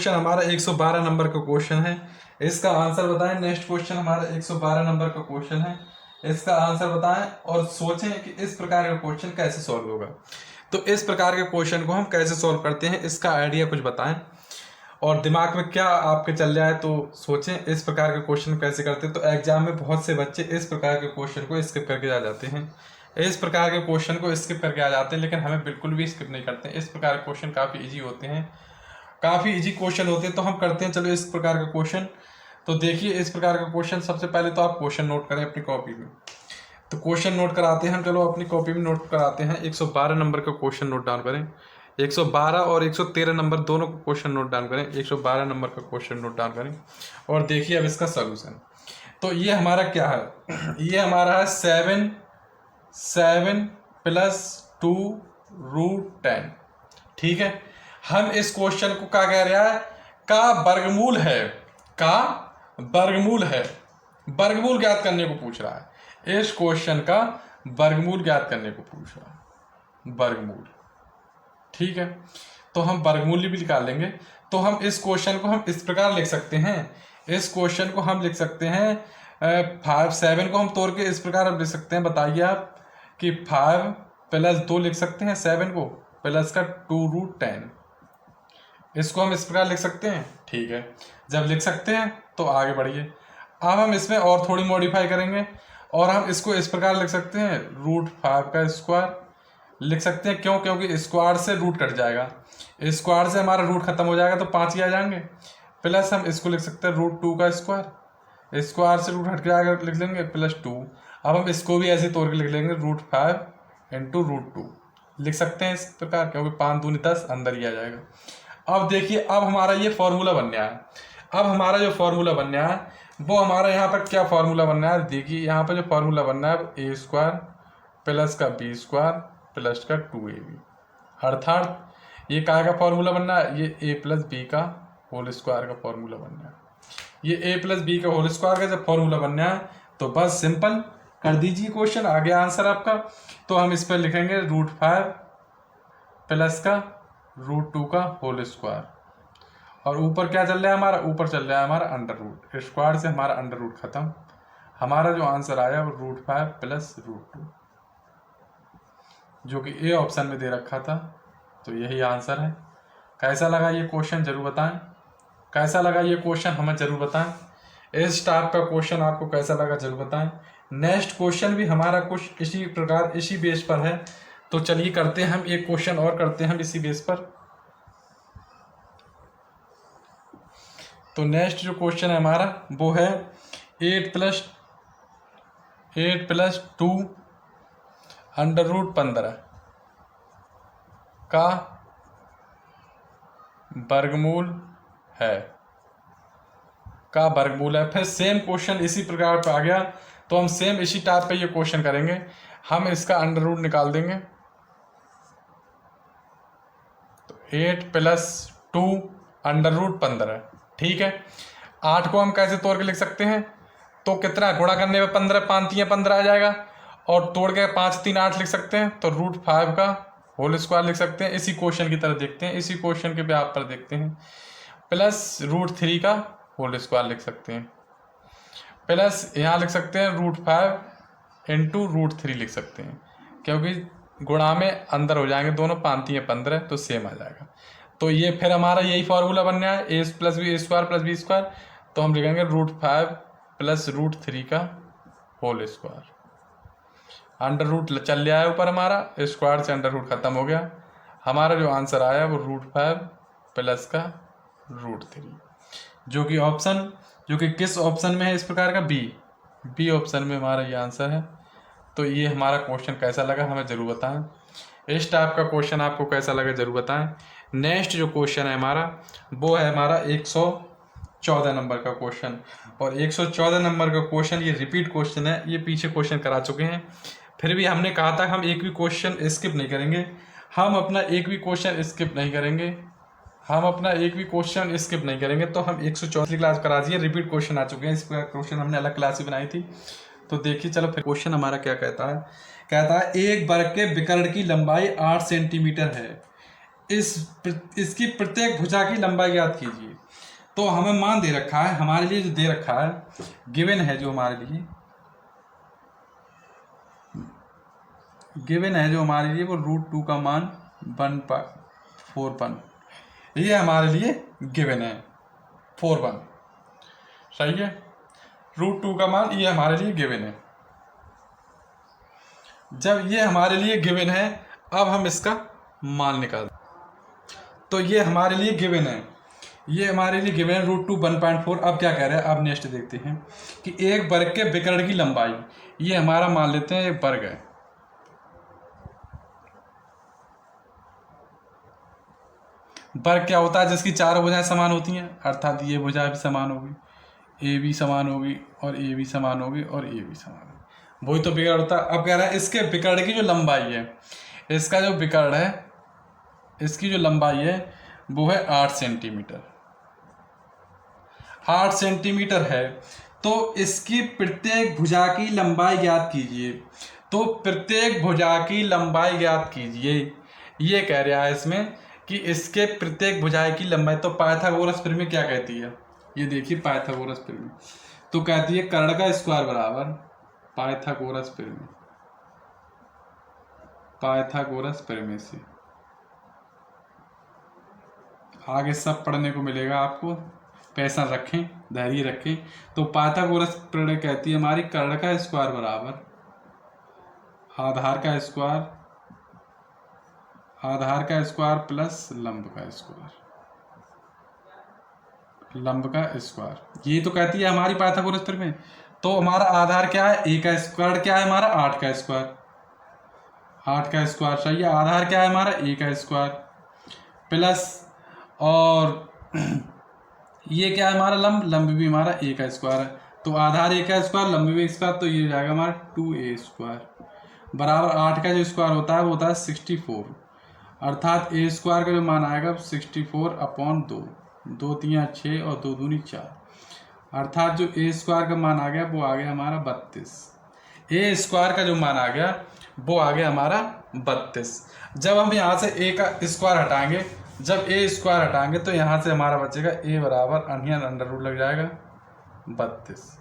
Question हमारा 112 number का question है, इसका आंसर बताएं। नेक्स्ट क्वेश्चन हमारा 112 नंबर का क्वेश्चन है, इसका आंसर बताएं और सोचें कि इस प्रकार का क्वेश्चन कैसे सॉल्व होगा। तो इस प्रकार के क्वेश्चन को हम कैसे सॉल्व करते हैं, इसका आइडिया कुछ बताएं और दिमाग में क्या आपके चल रहा है, तो सोचें इस प्रकार के क्वेश्चन कैसे करते हैं। तो एग्जाम में बहुत से बच्चे इस प्रकार के क्वेश्चन को स्किप करके आ जाते हैं, इस प्रकार के क्वेश्चन को स्किप करके आ जाते हैं, लेकिन हमें बिल्कुल भी स्किप नहीं करते हैं। इस प्रकार के क्वेश्चन काफ़ी इजी होते हैं, काफ़ी इजी क्वेश्चन होते हैं, तो हम करते हैं। चलो इस प्रकार का क्वेश्चन, तो देखिए इस प्रकार का क्वेश्चन। सबसे पहले तो आप क्वेश्चन नोट करें अपनी कॉपी में। तो क्वेश्चन नोट कराते हैं हम, चलो अपनी कॉपी में नोट कराते हैं। 112 नंबर का क्वेश्चन नोट डाउन करें। 112 और 113 नंबर दोनों को क्वेश्चन नोट डाउन करें। 112 नंबर का क्वेश्चन नोट डाउन करें और देखिए अब इसका सॉल्यूशन। तो ये हमारा क्या है, ये हमारा है 7 + 2√10। ठीक है, हम इस क्वेश्चन को क्या कह रहा है, का वर्गमूल है, का वर्गमूल है, वर्गमूल ज्ञात करने को पूछ रहा है। इस क्वेश्चन का वर्गमूल ज्ञात करने को पूछ रहा है, वर्गमूल। ठीक है, तो हम वर्गमूल भी निकाल लेंगे। तो हम इस क्वेश्चन को हम इस प्रकार लिख सकते हैं, इस क्वेश्चन को हम लिख सकते हैं 7 को हम तोड़ के इस प्रकार लिख सकते हैं। बताइए आप कि 5 + 2 लिख सकते हैं 7 को, प्लस का 2√10, इसको हम इस प्रकार लिख सकते हैं। ठीक है, जब लिख सकते हैं तो आगे बढ़िए। अब हम इसमें और थोड़ी मॉडिफाई करेंगे और हम इसको इस प्रकार लिख सकते हैं, √5 का स्क्वायर लिख सकते हैं। क्यों? क्योंकि स्क्वायर से रूट कट जाएगा, स्क्वायर से हमारा रूट खत्म हो जाएगा तो 5 ही आ जाएंगे। प्लस हम इसको लिख सकते हैं √2 का स्क्वायर, स्क्वायर से रूट हट जाएगा, लिख लेंगे +2। अब हम इसको भी ऐसे तोड़ के लिख लेंगे, √5 × √2 लिख सकते हैं इस प्रकार, क्योंकि 5 दूनी 10 अंदर ही आ जाएगा। अब देखिए, अब हमारा ये फॉर्मूला बन गया है। अब हमारा जो फॉर्मूला बन गया है वो हमारा यहाँ पर क्या फॉर्मूला बनना है, देखिए यहाँ पर जो फॉर्मूला बनना है a² प्लस का b² प्लस का 2ab, अर्थात ये काय का फॉर्मूला बनना है, ये a + b का होल स्क्वायर का फॉर्मूला बनना है। ये a + b का होल स्क्वायर का जब फॉर्मूला बनना है तो बस सिंपल कर दीजिए क्वेश्चन, आ गया आंसर आपका। तो हम इस पर लिखेंगे √5 प्लस का √2 का होल स्क्वायर, और ऊपर क्या चल रहा है हमारा, ऊपर चल रहा है हमारा अंडर रूट, स्क्वायर से हमारा अंडर रूट खत्म। हमारा जो आंसर आया वो √5 + √2, जो कि ए ऑप्शन में दे रखा था। तो यही आंसर है। कैसा लगा ये क्वेश्चन जरूर बताएं, कैसा लगा ये क्वेश्चन हमें जरूर बताएं। इस टाइप का क्वेश्चन आपको कैसा लगा जरूर बताएं। नेक्स्ट क्वेश्चन भी हमारा कुछ इसी प्रकार इसी बेस पर है, तो चलिए करते हैं हम एक क्वेश्चन और करते हैं हम इसी बेस पर। तो नेक्स्ट जो क्वेश्चन है हमारा वो है 8 + 2 √15 का वर्गमूल है, का वर्गमूल है। फिर सेम क्वेश्चन इसी प्रकार पे आ गया, तो हम सेम इसी टाइप पे ये क्वेश्चन करेंगे। हम इसका अंडर रूट निकाल देंगे, तो 8 + 2 √15। ठीक है, 8 को हम कैसे तोड़ के लिख सकते हैं, तो कितना गुणा करने में 15, 5 × 15 आ जाएगा, और तोड़ के 5 × 3 = 8 लिख सकते हैं। तो √5 का होल स्क्वायर लिख सकते हैं। इसी क्वेश्चन की तरह देखते हैं, इसी क्वेश्चन के आप पर देखते हैं, प्लस √3 का होल स्क्वायर लिख सकते हैं, प्लस यहाँ लिख सकते हैं √5 × √3 लिख सकते हैं, क्योंकि गुणा में अंदर हो जाएंगे दोनों, 5 × 3 = 15 तो सेम आ जाएगा। तो ये फिर हमारा यही फॉर्मूला बनना है, a + b² + b²। तो हम लिखेंगे √5 + √3 का होल स्क्वायर, अंडर रूट चल रहा है ऊपर हमारा, स्क्वायर से अंडर रूट खत्म हो गया। हमारा जो आंसर आया वो √5 प्लस का √3, जो कि ऑप्शन, जो कि किस ऑप्शन में है इस प्रकार का, बी ऑप्शन में हमारा ये आंसर है। तो ये हमारा क्वेश्चन कैसा लगा हमें ज़रूर बताएं। इस टाइप का क्वेश्चन आपको कैसा लगा जरूर बताएं। नेक्स्ट जो क्वेश्चन है हमारा वो है हमारा 114 नंबर का क्वेश्चन, और 114 नंबर का क्वेश्चन ये रिपीट क्वेश्चन है, ये पीछे क्वेश्चन करा चुके हैं, फिर भी हमने कहा था हम एक भी क्वेश्चन स्किप नहीं करेंगे, हम अपना एक भी क्वेश्चन स्किप नहीं करेंगे, हम अपना एक भी क्वेश्चन स्किप नहीं करेंगे। तो हम 114 क्लास करा दिए, रिपीट क्वेश्चन आ चुके हैं, इस क्वेश्चन हमने अलग क्लास भी बनाई थी। तो देखिए चलो फिर क्वेश्चन हमारा क्या कहता है, कहता है एक वर्ग के विकर्ण की लंबाई 8 सेंटीमीटर है, इसकी प्रत्येक भुजा की लंबाई ज्ञात कीजिए। तो हमें मान दे रखा है, हमारे लिए जो दे रखा है, गिवन है जो हमारे लिए वो √2 का मान 1/4 ये हमारे लिए गिवन है 4/1। सही है, √2 का मान ये हमारे लिए गिवन है। जब ये हमारे लिए गिवन है, अब हम इसका मान निकाल। तो ये हमारे लिए गिवन है, √2 1/4। अब क्या कह रहे हैं, अब नेक्स्ट देखते हैं कि एक वर्ग के विकर्ण की लंबाई, ये हमारा मान लेते हैं एक वर्ग है। वर्ग क्या होता है, जिसकी चारों भुजाएं समान होती हैं, अर्थात ये भुजा भी समान होगी, ए भी समान होगी, और ए भी समान होगी, और ए भी समान होगी, वही तो विकर्ण होता है। अब कह रहा है इसके विकर्ण की जो लंबाई है, इसका जो विकर्ण है, इसकी जो लंबाई है वो है 8 सेंटीमीटर। 8 सेंटीमीटर है, तो इसकी प्रत्येक भुजा की लंबाई ज्ञात कीजिए। तो प्रत्येक भुजा की लंबाई ज्ञात कीजिए, ये कह रहा है इसमें कि इसके प्रत्येक भुजा की लंबाई। तो पाइथागोरस प्रमेय क्या कहती है, ये देखिए पाइथागोरस प्रमेय तो कहती है कर्ण का स्क्वायर बराबर पाइथागोरस प्रमेय से। आगे सब पढ़ने को मिलेगा आपको, पैसा रखें, धैर्य रखें। तो पाइथागोरस प्रमेय कहती है हमारी कर्ण का स्क्वायर बराबर आधार का स्क्वायर प्लस लंब का स्क्वायर। ये तो कहती है हमारी पाइथागोरस प्रमेय। तो हमारा आधार क्या है, ए का स्क्वायर क्या है हमारा 8 का स्क्वायर सही है। आधार क्या है हमारा ए का स्क्वायर प्लस, और ये क्या है हमारा लंब भी हमारा ए का स्क्वायर है। तो आधार ए का स्क्वायर, लंब भी स्क्वायर, तो ये हो जाएगा हमारा 2a स्क्वायर बराबर 8 का जो स्क्वायर होता है वो होता है 64। अर्थात ए स्क्वायर का जो मान आएगा 64/2, 2 3 6 और 2 दूनी 4। अर्थात जो ए स्क्वायर का मान आ गया वो आ गया हमारा 32। ए स्क्वायर का जो मान आ गया वो आ गया हमारा 32। जब हम यहाँ से ए का स्क्वायर हटाएंगे, तो यहाँ से हमारा बचेगा ए बराबर अंडर रूट लग जाएगा 32,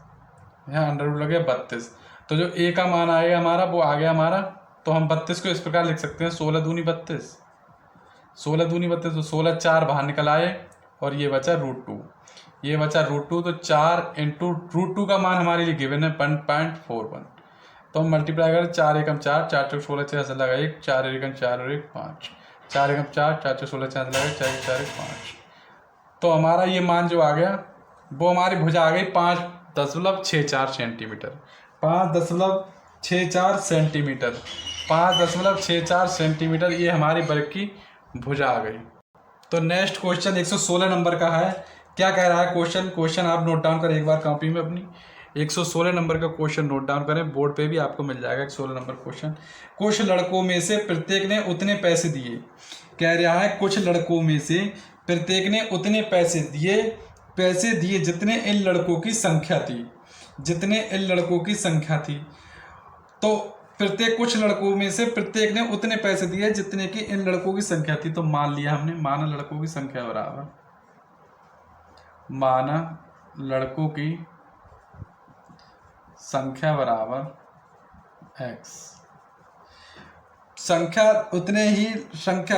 यहाँ अंडर रूट लग गया 32। तो जो ए का मान आएगा हमारा वो आ गया हमारा, तो हम 32 को इस प्रकार लिख सकते हैं 16 दूनी 32, तो 16 4 बाहर निकल आए और ये बचा √2, तो 4 इंटू √2 का मान हमारे लिए गिवन है 1.41। तो हम मल्टीप्लाई करें, 4 एकम 4, 4 चौक 16 6 लगा 1, 4 एकम 4 और 1 5, 4 एकम 4, 4 चौक 16 6 लगा 4 4 1 5। तो हमारा ये मान जो आ गया वो हमारी भुजा आ गई 5.64 सेंटीमीटर, 5.64 सेंटीमीटर, ये हमारी वर्ग की भुजा आ गई। तो नेक्स्ट क्वेश्चन 116 नंबर का है। क्या कह रहा है क्वेश्चन आप नोट डाउन करें एक बार कॉपी में अपनी। 116 नंबर का क्वेश्चन नोट डाउन करें, बोर्ड पे भी आपको मिल जाएगा 116 नंबर क्वेश्चन। कुछ लड़कों में से प्रत्येक ने उतने पैसे दिए, कह रहा है कुछ लड़कों में से प्रत्येक ने उतने पैसे दिए जितने इन लड़कों की संख्या थी। तो कुछ लड़कों में से प्रत्येक ने उतने पैसे दिए जितने की इन लड़कों की संख्या थी। तो मान लिया हमने, माना लड़कों की संख्या बराबर x। संख्या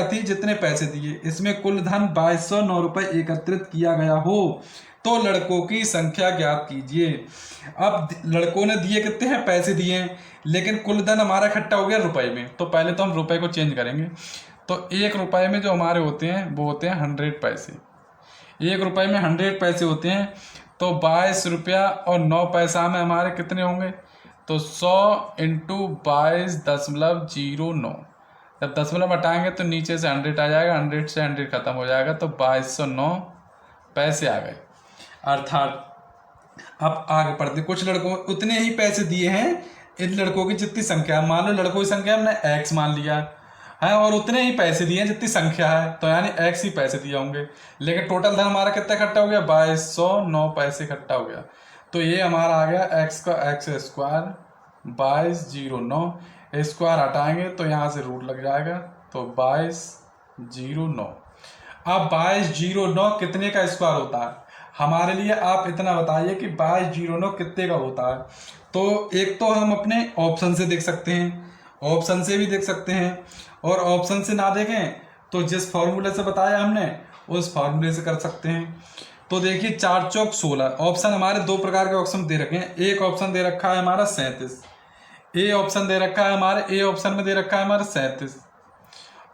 थी जितने पैसे दिए, इसमें कुल धन 2209 रुपये एकत्रित किया गया हो तो लड़कों की संख्या ज्ञात कीजिए। अब लड़कों ने दिए कितने हैं, पैसे दिए हैं, लेकिन कुल धन हमारा इकट्ठा हो गया रुपए में। तो पहले तो हम रुपए को चेंज करेंगे। तो 1 रुपये में जो हमारे होते हैं वो होते हैं 100 पैसे। 1 रुपये में 100 पैसे होते हैं। तो 22 रुपया और 9 पैसा में हमारे कितने होंगे, तो 100 इंटू 22.09। जब दशमलव हटाएंगे तो नीचे से 100 आ जाएगा, 100 से 100 खत्म हो जाएगा, तो 2209 पैसे आ गए। अर्थात अब आगे पढ़ते, कुछ लड़कों उतने ही पैसे दिए हैं इन लड़कों की जितनी संख्या, मान लो लड़कों की संख्या हमने x मान लिया है और उतने ही पैसे दिए हैं जितनी संख्या है, तो यानी x ही पैसे दिए होंगे। लेकिन टोटल धन हमारा कितना इकट्ठा हो गया, 2209 पैसे इकट्ठा हो गया। तो ये हमारा आ गया x का x स्क्वायर 2209, स्क्वायर हटाएंगे तो यहाँ से रूट लग जाएगा, तो 22 2209। अब 2209 कितने का स्क्वायर होता है? हमारे लिए आप इतना बताइए कि 2209 कितने का होता है। तो एक तो हम अपने ऑप्शन से देख सकते हैं, ऑप्शन से भी देख सकते हैं, और ऑप्शन से ना देखें तो जिस फॉर्मूले से बताया हमने उस फॉर्मूले से कर सकते हैं। तो देखिए 4 चौक 16, ऑप्शन हमारे दो प्रकार के ऑप्शन दे रखे हैं। एक ऑप्शन दे रखा है हमारा 37, ए ऑप्शन दे रखा है हमारे, ए ऑप्शन में दे रखा है हमारा 37,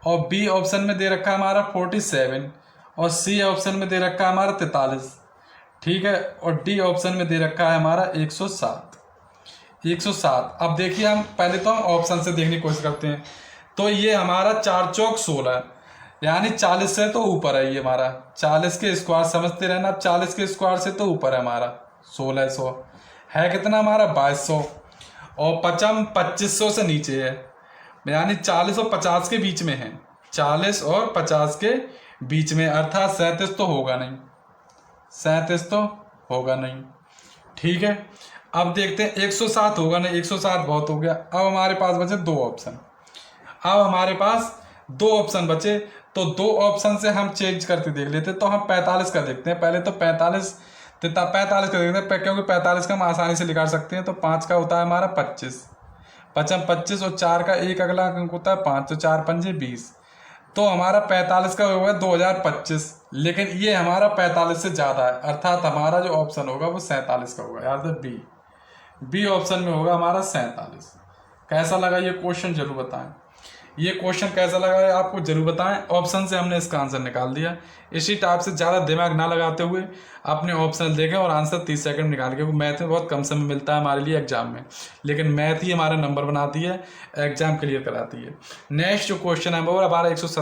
और बी ऑप्शन में दे रखा है हमारा 47, और सी ऑप्शन में दे रखा है हमारा 43, ठीक है, और डी ऑप्शन में दे रखा है हमारा 107। 107। अब देखिए हम पहले तो हम ऑप्शन से देखने की कोशिश करते हैं। तो ये हमारा 4 चौक 16, यानी 40 से तो ऊपर है ये हमारा, 40 के स्क्वायर समझते रहना। अब 40 के स्क्वायर से तो ऊपर है हमारा 1600, है कितना हमारा 2200, और पचम 2500 से नीचे है, यानी 40 और 50 के बीच में है, 40 और 50 के बीच में, अर्थात 37 तो होगा नहीं, 37 तो होगा नहीं, ठीक है। अब देखते हैं 107 होगा नहीं, 107 बहुत हो गया। अब हमारे पास बचे दो ऑप्शन, अब हमारे पास दो ऑप्शन बचे, तो दो ऑप्शन से हम चेंज करके देख लेते हैं। तो हम 45 का देखते हैं पहले, तो 45 का देखते हैं, क्योंकि 45 का हम आसानी से निकाल सकते हैं। तो 5 का होता है हमारा 25, पचम 25, और 4 का एक अगला अंक होता है 5, तो 4 पंजे 20। तो हमारा 45 का होगा 2025, लेकिन ये हमारा 45 से ज़्यादा है, अर्थात हमारा जो ऑप्शन होगा वो 47 का होगा, याद है बी ऑप्शन में होगा हमारा 47। कैसा लगा ये क्वेश्चन जरूर बताएं, ये क्वेश्चन कैसा लगा है आपको जरूर बताएं। ऑप्शन से हमने इसका आंसर निकाल दिया। इसी टाइप से ज़्यादा दिमाग ना लगाते हुए अपने ऑप्शन देखें और आंसर 30 सेकंड निकाल के, मैथ में बहुत कम समय मिलता है हमारे लिए एग्जाम में, लेकिन मैथ ही हमारा नंबर बनाती है, एग्जाम क्लियर कराती है। नेक्स्ट जो क्वेश्चन है वो हमारा 170